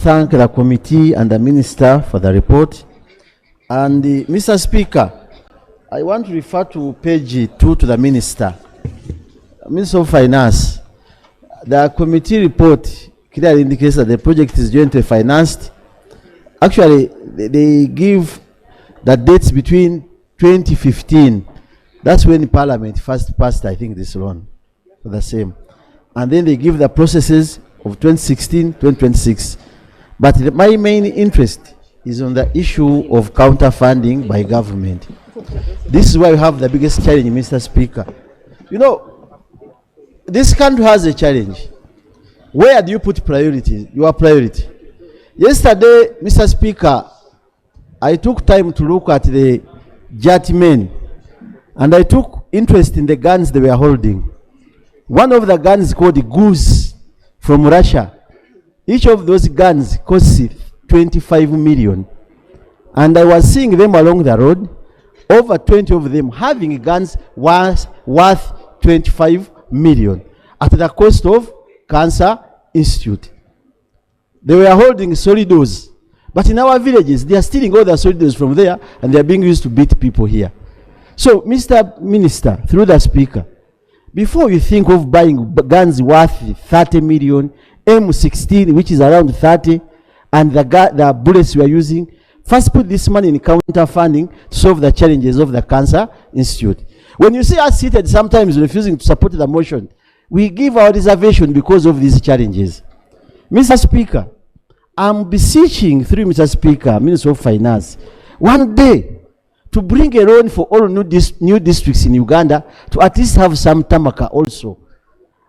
thank the committee and the minister for the report. And Mr. Speaker, I want to refer to page 2 to the minister. Minister of Finance. The committee report clearly indicates that the project is jointly financed. Actually, they give the dates between 2015. That's when Parliament first passed, I think, this loan for the same. And then they give the processes of 2016, 2026. But my main interest is on the issue of counter-funding by government. This is why we have the biggest challenge, Mr. Speaker. You know, this country has a challenge. Where do you put priorities? Your priority. Yesterday, Mr. Speaker, I took time to look at the JAT men, and I took interest in the guns they were holding. One of the guns is called the Goose from Russia. Each of those guns costs 25 million. And I was seeing them along the road, over 20 of them having guns worth 25 million at the cost of Cancer Institute. They were holding solidos, but in our villages, they are stealing all the solidos from there, and they are being used to beat people here. So, Mr. Minister, through the Speaker, before you think of buying guns worth 30 million, M16, which is around 30, and the bullets we are using, first put this money in counter funding to solve the challenges of the Cancer Institute. When you see us seated sometimes refusing to support the motion, we give our reservation because of these challenges. Mr. Speaker, I'm beseeching through Mr. Speaker, Minister of Finance, one day to bring a loan for all new districts in Uganda to at least have some tamaka also.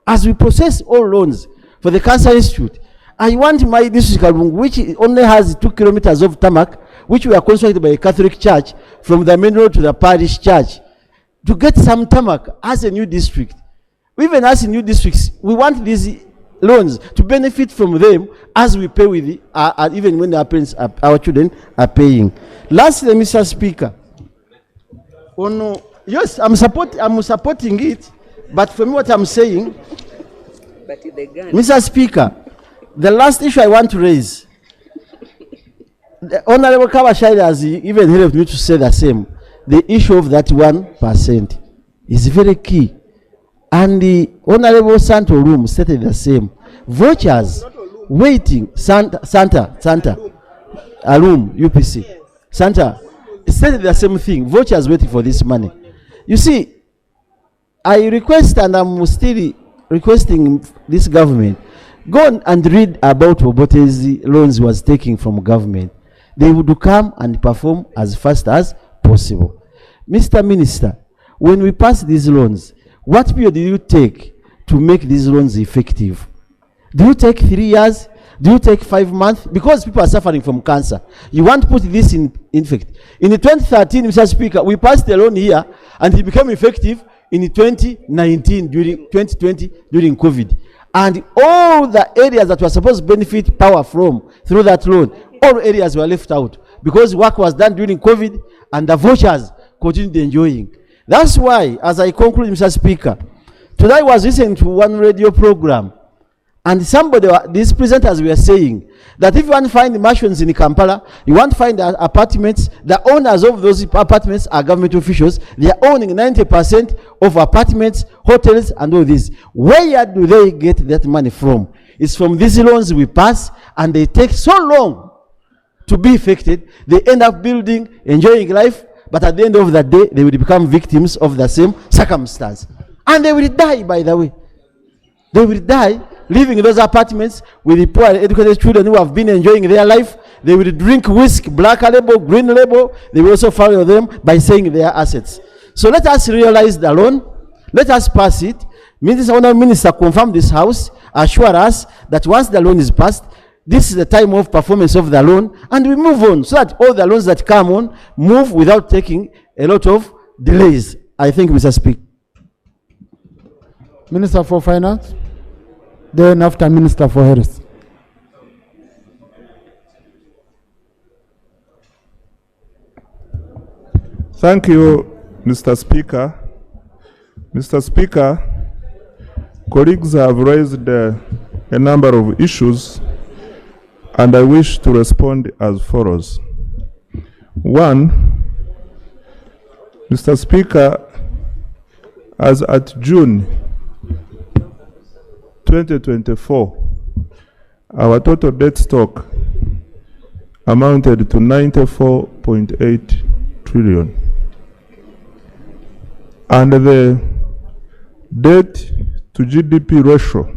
As we process all loans for the Cancer Institute, I want my district, which only has 2 kilometers of tarmac, which we are constructed by a Catholic church from the main road to the parish church, to get some tarmac as a new district. Even as in new districts, we want these loans to benefit from them as we pay with even when our parents, our children are paying. Lastly, Mr. Speaker, yes, I'm supporting it, but for me what I'm saying, Mr. Speaker, the last issue I want to raise, the Honorable Kabashai has even helped me to say the same. The issue of that 1% is very key. And the Honorable Santo Room stated the same. Vouchers waiting, Santa, Room, UPC, Santa, stated the same thing. Vouchers waiting for this money. You see, I request, and I'm still requesting this government, go and read about what loans was taking from government. They would come and perform as fast as possible. Mr. Minister, when we pass these loans, what period do you take to make these loans effective? Do you take 3 years? Do you take 5 months? Because people are suffering from cancer. You want to put this in effect. In 2013, Mr. Speaker, we passed a loan here, and it became effective in 2019, during 2020, during COVID. And all the areas that were supposed to benefit power from through that loan, all areas were left out because work was done during COVID and the vouchers continued enjoying. That's why, as I conclude, Mr. Speaker, today I was listening to one radio program, and these presenters were saying that if you want to find mansions in Kampala, you want to find apartments, the owners of those apartments are government officials. They are owning 90% of apartments, hotels, and all this. Where do they get that money from? It's from these loans we pass, and they take so long to be effected. They end up building, enjoying life, but at the end of the day, they will become victims of the same circumstance. And they will die, by the way. They will die living in those apartments with the poor educated children who have been enjoying their life. They will drink whiskey, black label, green label. They will also follow them by selling their assets. So let us realize the loan. Let us pass it. Minister confirm this house, assure us that once the loan is passed, this is the time of performance of the loan, and we move on so that all the loans that come on move without taking a lot of delays. I think, Mr. Speaker. Minister for Finance. Then after Minister for Health. Thank you, Mr. Speaker. Mr. Speaker, colleagues have raised a number of issues and I wish to respond as follows. One, Mr. Speaker, as at June 2024, our total debt stock amounted to 94.8 trillion. And the debt to GDP ratio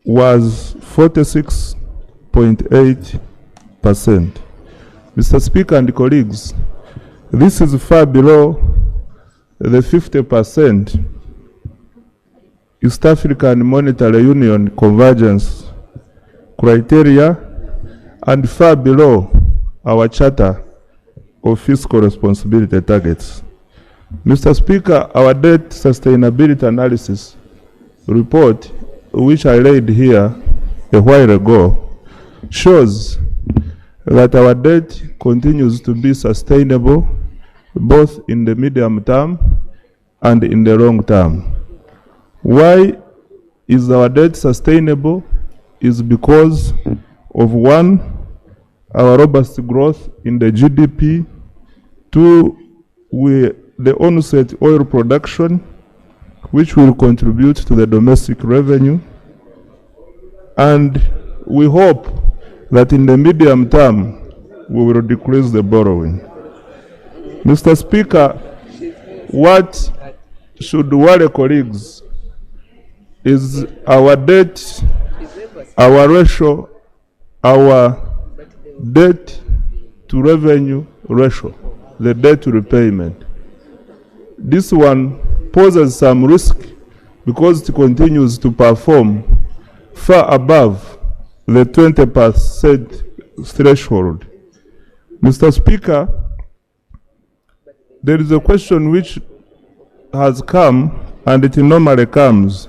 was 46.8%. Mr. Speaker and colleagues, this is far below the 50% East African Monetary Union convergence criteria and far below our Charter of Fiscal Responsibility targets. Mr. Speaker, our debt sustainability analysis report, which I read here a while ago, shows that our debt continues to be sustainable both in the medium term and in the long term. Why is our debt sustainable? Is because of one, our robust growth in the GDP, two, the onset oil production, which will contribute to the domestic revenue, and we hope that in the medium term we will decrease the borrowing. Mr. Speaker, what should worry colleagues is our debt, our ratio, our debt to revenue ratio, the debt to repayment. This one poses some risk because it continues to perform far above the 20% threshold. Mr. Speaker, there is a question which has come, and it normally comes.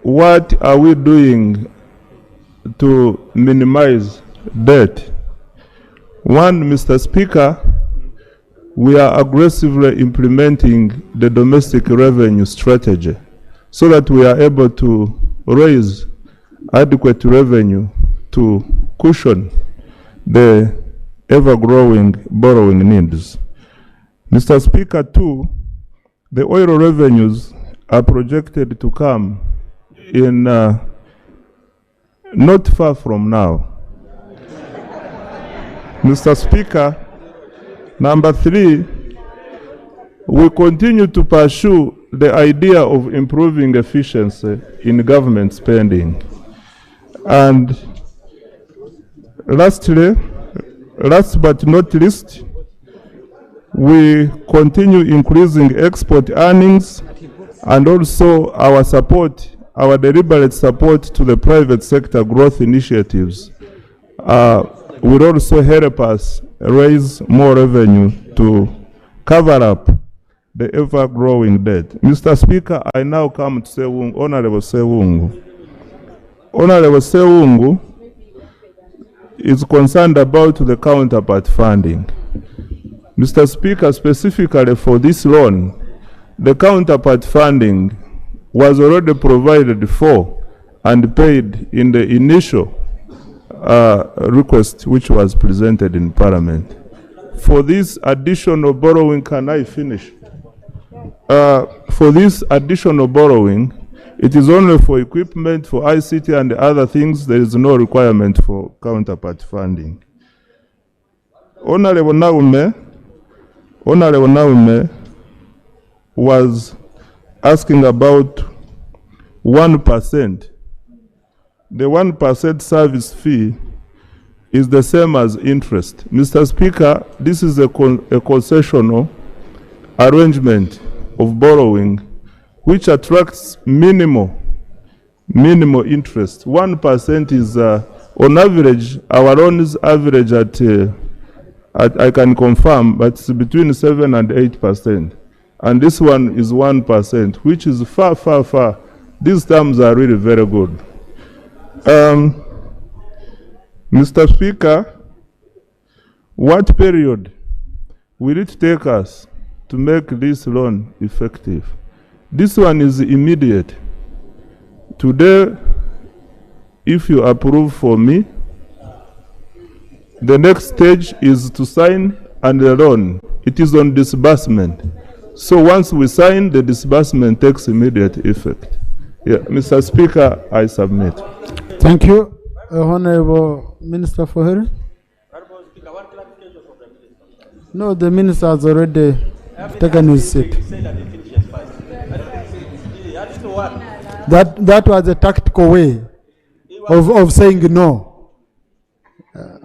What are we doing to minimize debt? One, Mr. Speaker, we are aggressively implementing the domestic revenue strategy so that we are able to raise adequate revenue to cushion the ever-growing borrowing needs. Mr. Speaker, two, the oil revenues are projected to come in not far from now. Mr. Speaker, number three, we continue to pursue the idea of improving efficiency in government spending. And lastly, last but not least, we continue increasing export earnings and also our support, our deliberate support to the private sector growth initiatives will also help us raise more revenue to cover up the ever-growing debt. Mr. Speaker, I now come to Ssewungu, Honorable Ssewungu. Honorable Ssewungu is concerned about the counterpart funding. Mr. Speaker, specifically for this loan, the counterpart funding was already provided for and paid in the initial request which was presented in Parliament. For this additional borrowing, can I finish? For this additional borrowing, it is only for equipment, for ICT and other things. There is no requirement for counterpart funding. Honorable Naume was asking about 1%. The 1% service fee is the same as interest. Mr. Speaker, this is a concessional arrangement of borrowing which attracts minimal interest. 1% is on average, our loans average at I can confirm, but it's between 7 and 8%. And this one is 1%, which is far. These terms are really very good. Mr. Speaker, what period will it take us to make this loan effective? This one is immediate. Today, if you approve for me, the next stage is to sign and the loan. It is on disbursement. So once we sign, the disbursement takes immediate effect. Yeah, Mr. Speaker, I submit. Thank you. Honorable Minister for hearing. No, the minister has already taken his seat. That was a tactical way of saying no.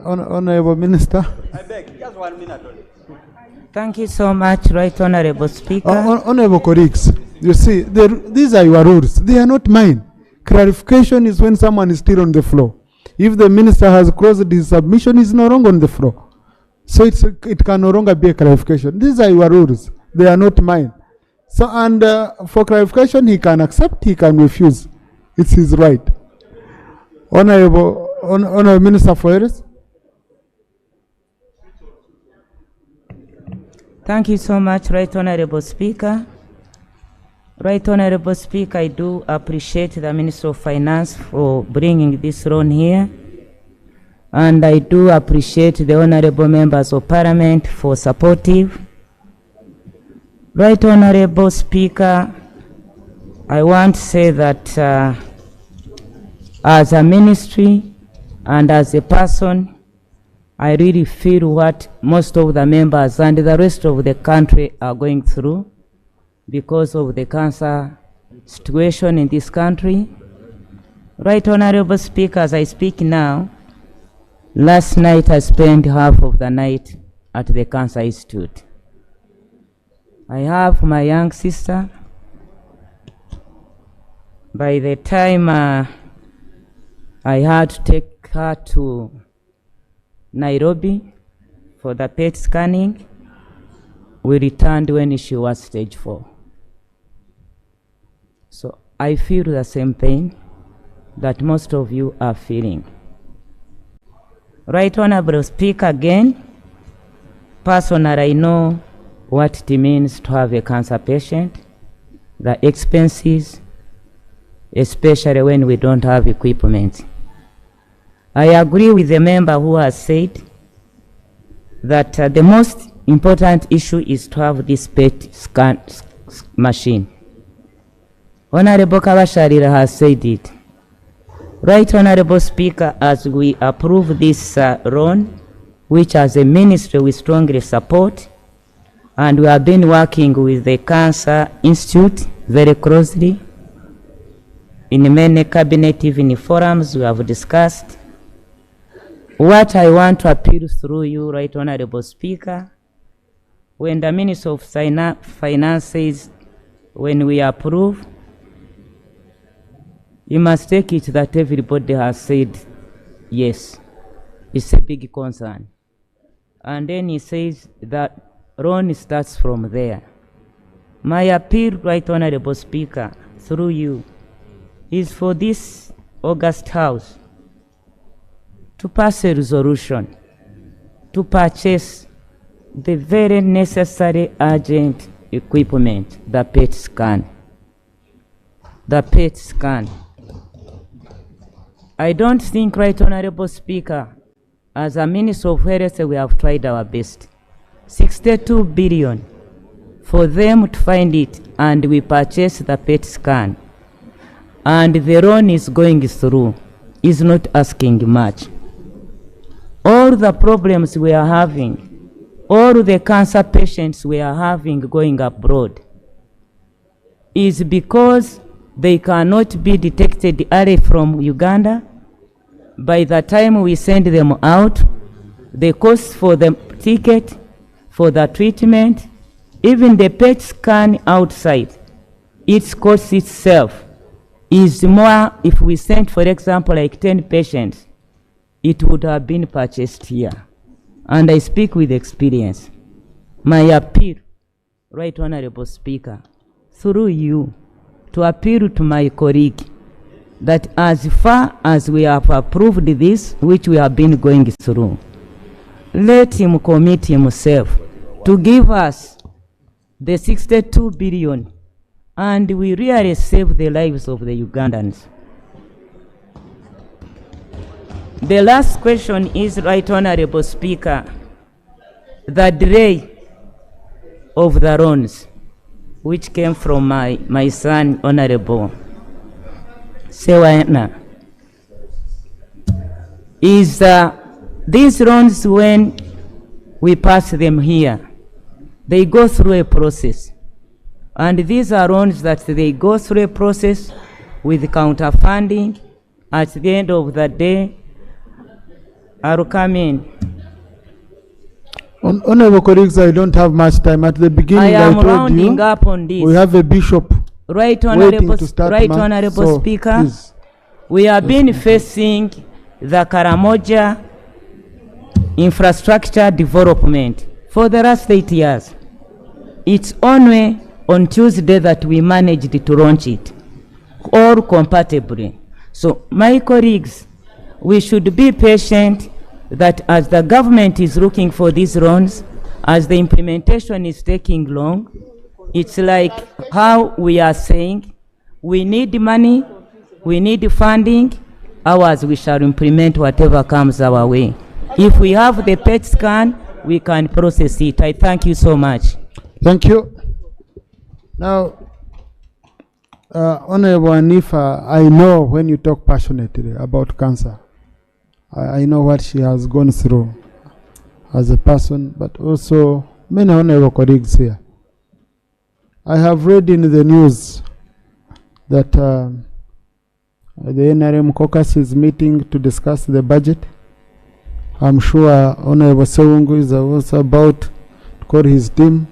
Honorable Minister. I beg, just 1 minute only. Thank you so much, Right Honorable Speaker. Honorable colleagues, you see, these are your rules. They are not mine. Clarification is when someone is still on the floor. If the minister has closed his submission, he is no longer on the floor. So it can no longer be a clarification. These are your rules. They are not mine. So, and for clarification, he can accept, he can refuse. It's his right. Honorable Minister for Health. Thank you so much, Right Honorable Speaker. Right Honorable Speaker, I do appreciate the Minister of Finance for bringing this loan here. And I do appreciate the Honorable Members of Parliament for supportive. Right Honorable Speaker, I want to say that as a ministry and as a person, I really feel what most of the members and the rest of the country are going through because of the cancer situation in this country. Right Honorable Speaker, as I speak now, last night I spent half of the night at the Cancer Institute. I have my young sister. By the time I had to take her to Nairobi for the PET scanning, we returned when she was stage 4. So I feel the same pain that most of you are feeling. Right Honorable Speaker, again, personally I know what it means to have a cancer patient, the expenses, especially when we don't have equipment. I agree with the member who has said that the most important issue is to have this PET scan machine. Honorable Kabasharira has said it. Right Honorable Speaker, as we approve this loan, which as a ministry we strongly support, and we have been working with the Cancer Institute very closely. In many cabinet, even forums, we have discussed. What I want to appeal through you, Right Honorable Speaker, when the Minister of Finance says, when we approve, you must take it that everybody has said, yes, it's a big concern. And then he says that loan starts from there. My appeal, Right Honorable Speaker, through you, is for this August House to pass a resolution to purchase the very necessary urgent equipment, the PET scan. The PET scan. I don't think, Right Honorable Speaker, as a Minister of Health, we have tried our best. 62 billion for them to find it, and we purchase the PET scan. And the loan is going through, is not asking much. All the problems we are having, all the cancer patients we are having going abroad, is because they cannot be detected early from Uganda. By the time we send them out, the cost for the ticket, for the treatment, even the PET scan outside, its cost itself is more. If we sent, for example, like 10 patients, it would have been purchased here. And I speak with experience. My appeal, Right Honorable Speaker, through you, to appeal to my colleague that as far as we have approved this, which we have been going through, let him commit himself to give us the 62 billion, and we really save the lives of the Ugandans. The last question is, Right Honorable Speaker, the delay of the loans, which came from my son, Honorable Ssewungu, is these loans, when we pass them here, they go through a process. And these are loans that they go through a process with counterfunding. At the end of the day, I'll come in. Honorable colleagues, I don't have much time. At the beginning, I am told rounding you, up on this. we have a bishop Right waiting Honorable, to start. right Honorable So, Speaker, please. we have been facing the Karamoja infrastructure development for the last 8 years. It's only on Tuesday that we managed to launch it, all compatibly. So, my colleagues, we should be patient that as the government is looking for these loans, as the implementation is taking long, it's like how we are saying, we need money, we need funding, ours we shall implement whatever comes our way. If we have the PET scan, we can process it. I thank you so much. Thank you. Now, Honorable Anifa, I know when you talk passionately about cancer, I know what she has gone through as a person, but also many honorable colleagues here. I have read in the news that the NRM caucus is meeting to discuss the budget. I'm sure Honorable Ssewungu is also about to call his team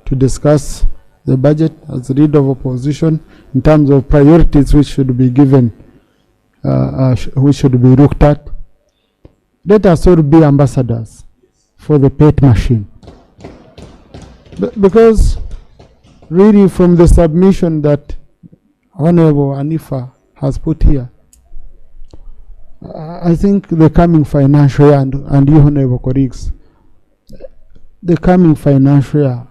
to discuss the budget as leader of opposition in terms of priorities which should be given, which should be looked at. Let us all be ambassadors for the PET machine. Because really from the submission that Honorable Anifa has put here, I think the coming financial year, and you honorable colleagues, the coming financial year,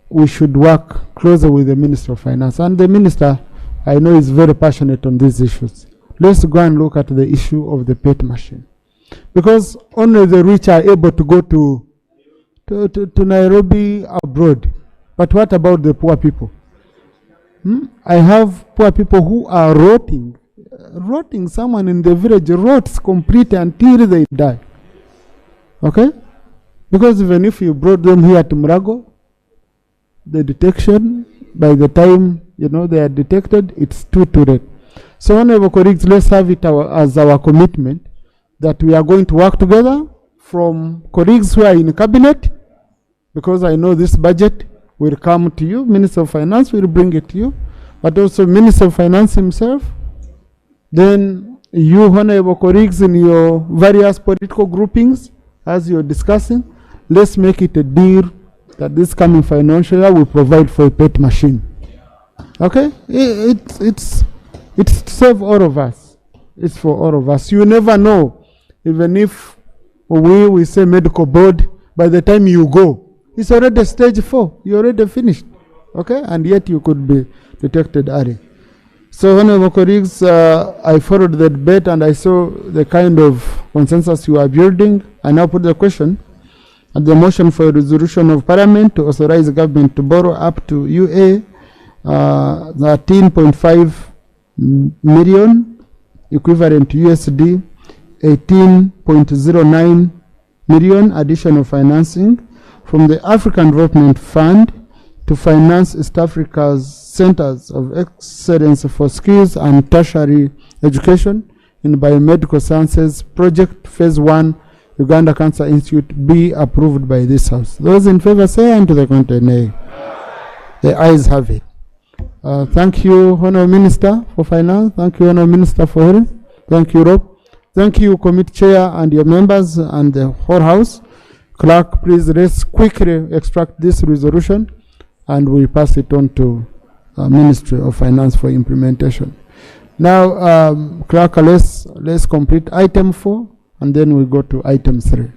we should work closer with the Minister of Finance. And the Minister, I know, is very passionate on these issues. Let's go and look at the issue of the PET machine. Because only the rich are able to go to Nairobi abroad. But what about the poor people? I have poor people who are rotting. Someone in the village rots completely until they die. Okay? Because even if you brought them here to Murago, the detection, by the time they are detected, it's too late. So, honorable colleagues, let's have it as our commitment that we are going to work together from colleagues who are in cabinet, because I know this budget will come to you. Minister of Finance will bring it to you, but also Minister of Finance himself. Then you, honorable colleagues, in your various political groupings, as you're discussing, let's make it a deal that this coming financial year will provide for a PET machine. Okay? It's to save all of us. It's for all of us. You never know. Even if we say medical board, by the time you go, it's already stage 4. You're already finished. Okay? And yet you could be detected early. So, honorable colleagues, I followed the debate and I saw the kind of consensus you are building. I now put the question and the motion for a resolution of Parliament to authorize the government to borrow up to UA 13.5 million, equivalent to USD 18.09 million additional financing from the African Development Fund to finance East Africa's Centers of Excellence for Skills and Tertiary Education in Biomedical Sciences Project Phase 1, Uganda Cancer Institute, be approved by this House. Those in favor say aye, and to the contrary nay. The ayes have it. Thank you, Honourable Minister for Finance. Thank you, Honourable Minister for Health. Thank you, Rob. Thank you, Committee Chair and your members and the whole House. Clerk, please let's quickly extract this resolution and we pass it on to Ministry of Finance for implementation. Now, Clerk, let's complete item 4 and then we go to item 3.